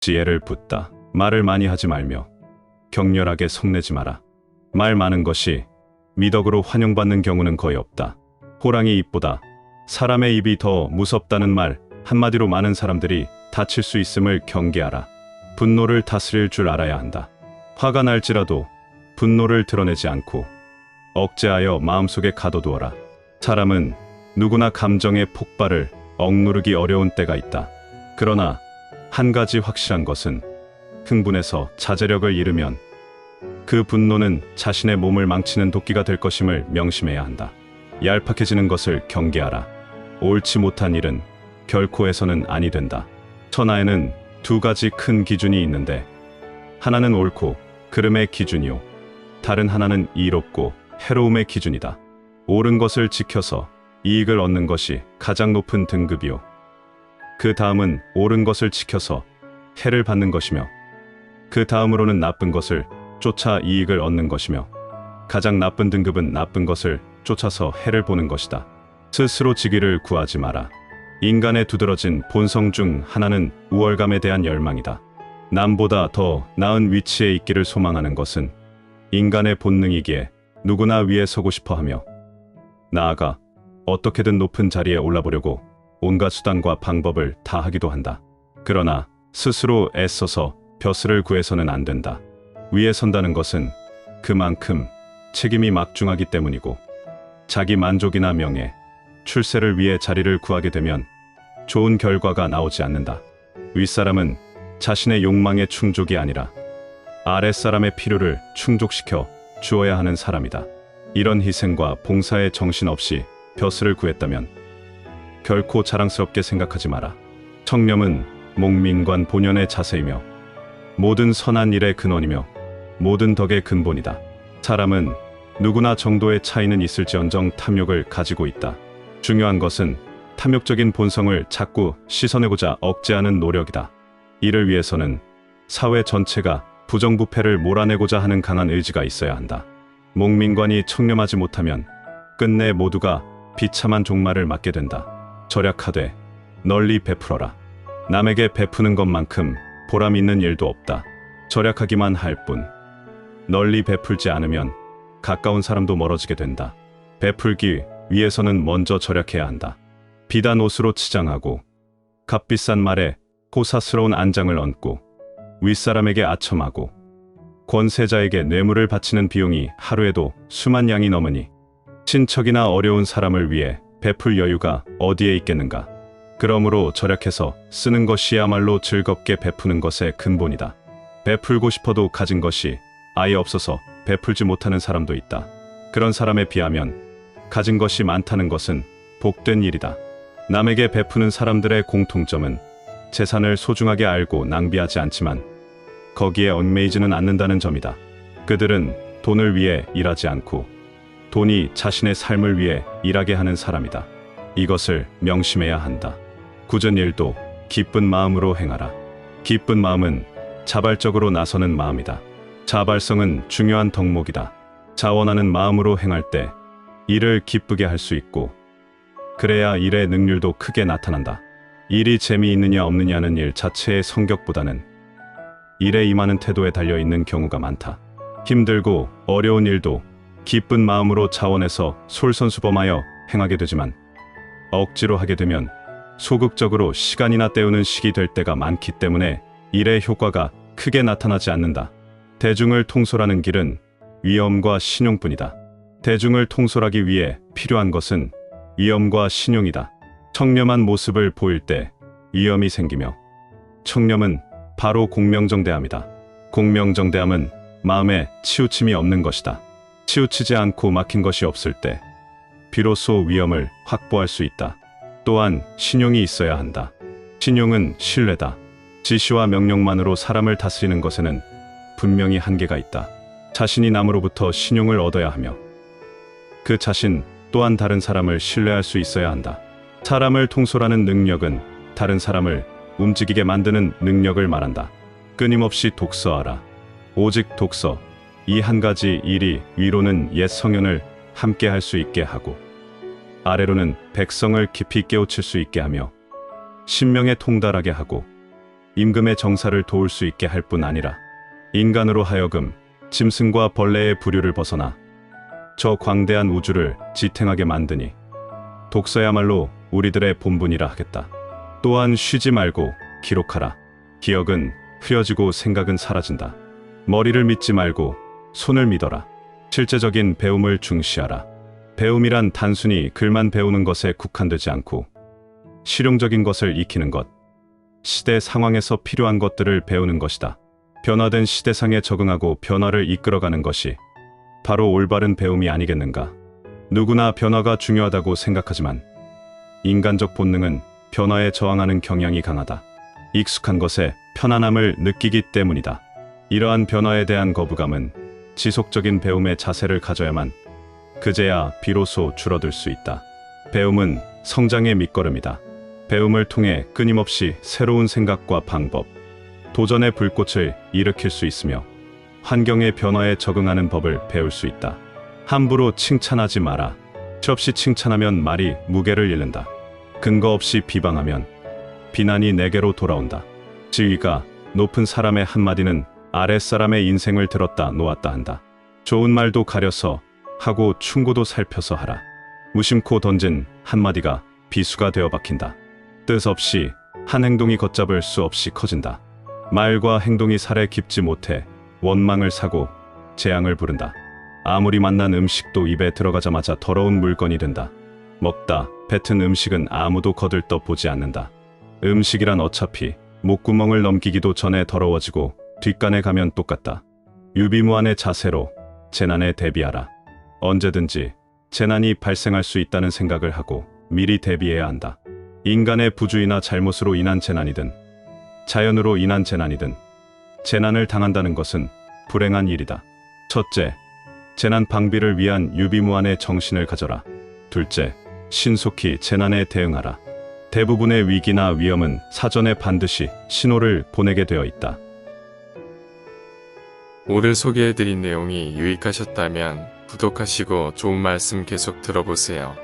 지혜를 붓다. 말을 많이 하지 말며 격렬하게 성내지 마라. 말 많은 것이 미덕으로 환영받는 경우는 거의 없다. 호랑이 입보다 사람의 입이 더 무섭다는 말 한마디로 많은 사람들이 다칠 수 있음을 경계하라. 분노를 다스릴 줄 알아야 한다. 화가 날지라도 분노를 드러내지 않고 억제하여 마음속에 가둬두어라. 사람은 누구나 감정의 폭발을 억누르기 어려운 때가 있다. 그러나 한 가지 확실한 것은 흥분해서 자제력을 잃으면 그 분노는 자신의 몸을 망치는 도끼가 될 것임을 명심해야 한다. 얄팍해지는 것을 경계하라. 옳지 못한 일은 결코 해서는 아니 된다. 천하에는 두 가지 큰 기준이 있는데 하나는 옳고 그름의 기준이요, 다른 하나는 이롭고 해로움의 기준이다. 옳은 것을 지켜서 이익을 얻는 것이 가장 높은 등급이요, 그 다음은 옳은 것을 지켜서 해를 받는 것이며 그 다음으로는 나쁜 것을 쫓아 이익을 얻는 것이며 가장 나쁜 등급은 나쁜 것을 쫓아서 해를 보는 것이다. 스스로 지기를 구하지 마라. 인간의 두드러진 본성 중 하나는 우월감에 대한 열망이다. 남보다 더 나은 위치에 있기를 소망하는 것은 인간의 본능이기에 누구나 위에 서고 싶어 하며 나아가 어떻게든 높은 자리에 올라보려고 온갖 수단과 방법을 다 하기도 한다. 그러나 스스로 애써서 벼슬을 구해서는 안 된다. 위에 선다는 것은 그만큼 책임이 막중하기 때문이고 자기 만족이나 명예, 출세를 위해 자리를 구하게 되면 좋은 결과가 나오지 않는다. 윗사람은 자신의 욕망의 충족이 아니라 아랫사람의 필요를 충족시켜 주어야 하는 사람이다. 이런 희생과 봉사에 정신없이 벼슬을 구했다면 결코 자랑스럽게 생각하지 마라. 청렴은 목민관 본연의 자세이며 모든 선한 일의 근원이며 모든 덕의 근본이다. 사람은 누구나 정도의 차이는 있을지언정 탐욕을 가지고 있다. 중요한 것은 탐욕적인 본성을 자꾸 씻어내고자 억제하는 노력이다. 이를 위해서는 사회 전체가 부정부패를 몰아내고자 하는 강한 의지가 있어야 한다. 목민관이 청렴하지 못하면 끝내 모두가 비참한 종말을 맞게 된다. 절약하되 널리 베풀어라. 남에게 베푸는 것만큼 보람 있는 일도 없다. 절약하기만 할 뿐 널리 베풀지 않으면 가까운 사람도 멀어지게 된다. 베풀기 위해서는 먼저 절약해야 한다. 비단 옷으로 치장하고 값비싼 말에 호사스러운 안장을 얹고 윗사람에게 아첨하고 권세자에게 뇌물을 바치는 비용이 하루에도 수만 양이 넘으니 친척이나 어려운 사람을 위해 베풀 여유가 어디에 있겠는가. 그러므로 절약해서 쓰는 것이야말로 즐겁게 베푸는 것의 근본이다. 베풀고 싶어도 가진 것이 아예 없어서 베풀지 못하는 사람도 있다. 그런 사람에 비하면 가진 것이 많다는 것은 복된 일이다. 남에게 베푸는 사람들의 공통점은 재산을 소중하게 알고 낭비하지 않지만 거기에 얽매이지는 않는다는 점이다. 그들은 돈을 위해 일하지 않고 돈이 자신의 삶을 위해 일하게 하는 사람이다. 이것을 명심해야 한다. 굳은 일도 기쁜 마음으로 행하라. 기쁜 마음은 자발적으로 나서는 마음이다. 자발성은 중요한 덕목이다. 자원하는 마음으로 행할 때 일을 기쁘게 할 수 있고 그래야 일의 능률도 크게 나타난다. 일이 재미있느냐 없느냐는 일 자체의 성격보다는 일에 임하는 태도에 달려있는 경우가 많다. 힘들고 어려운 일도 기쁜 마음으로 자원해서 솔선수범하여 행하게 되지만 억지로 하게 되면 소극적으로 시간이나 때우는 식이 될 때가 많기 때문에 일의 효과가 크게 나타나지 않는다. 대중을 통솔하는 길은 위엄과 신용뿐이다. 대중을 통솔하기 위해 필요한 것은 위엄과 신용이다. 청렴한 모습을 보일 때 위엄이 생기며 청렴은 바로 공명정대함이다. 공명정대함은 마음에 치우침이 없는 것이다. 치우치지 않고 막힌 것이 없을 때 비로소 위엄을 확보할 수 있다. 또한 신용이 있어야 한다. 신용은 신뢰다. 지시와 명령만으로 사람을 다스리는 것에는 분명히 한계가 있다. 자신이 남으로부터 신용을 얻어야 하며 그 자신 또한 다른 사람을 신뢰할 수 있어야 한다. 사람을 통솔하는 능력은 다른 사람을 움직이게 만드는 능력을 말한다. 끊임없이 독서하라. 오직 독서, 이 한 가지 일이 위로는 옛 성현을 함께 할 수 있게 하고 아래로는 백성을 깊이 깨우칠 수 있게 하며 신명에 통달하게 하고 임금의 정사를 도울 수 있게 할 뿐 아니라 인간으로 하여금 짐승과 벌레의 부류를 벗어나 저 광대한 우주를 지탱하게 만드니 독서야말로 우리들의 본분이라 하겠다. 또한 쉬지 말고 기록하라. 기억은 흐려지고 생각은 사라진다. 머리를 믿지 말고 손을 믿어라. 실제적인 배움을 중시하라. 배움이란 단순히 글만 배우는 것에 국한되지 않고 실용적인 것을 익히는 것, 시대 상황에서 필요한 것들을 배우는 것이다. 변화된 시대상에 적응하고 변화를 이끌어가는 것이 바로 올바른 배움이 아니겠는가. 누구나 변화가 중요하다고 생각하지만 인간적 본능은 변화에 저항하는 경향이 강하다. 익숙한 것에 편안함을 느끼기 때문이다. 이러한 변화에 대한 거부감은 지속적인 배움의 자세를 가져야만 그제야 비로소 줄어들 수 있다. 배움은 성장의 밑거름이다. 배움을 통해 끊임없이 새로운 생각과 방법, 도전의 불꽃을 일으킬 수 있으며 환경의 변화에 적응하는 법을 배울 수 있다. 함부로 칭찬하지 마라. 없이 칭찬하면 말이 무게를 잃는다. 근거 없이 비방하면 비난이 내게로 돌아온다. 지위가 높은 사람의 한마디는 아랫사람의 인생을 들었다 놓았다 한다. 좋은 말도 가려서 하고 충고도 살펴서 하라. 무심코 던진 한마디가 비수가 되어 박힌다. 뜻 없이 한 행동이 걷잡을 수 없이 커진다. 말과 행동이 살에 깊지 못해 원망을 사고 재앙을 부른다. 아무리 맛난 음식도 입에 들어가자마자 더러운 물건이 된다. 먹다 뱉은 음식은 아무도 거들떠 보지 않는다. 음식이란 어차피 목구멍을 넘기기도 전에 더러워지고 뒷간에 가면 똑같다. 유비무환의 자세로 재난에 대비하라. 언제든지 재난이 발생할 수 있다는 생각을 하고 미리 대비해야 한다. 인간의 부주의나 잘못으로 인한 재난이든 자연으로 인한 재난이든 재난을 당한다는 것은 불행한 일이다. 첫째, 재난 방비를 위한 유비무환의 정신을 가져라. 둘째, 신속히 재난에 대응하라. 대부분의 위기나 위험은 사전에 반드시 신호를 보내게 되어 있다. 오늘 소개해드린 내용이 유익하셨다면 구독하시고 좋은 말씀 계속 들어보세요.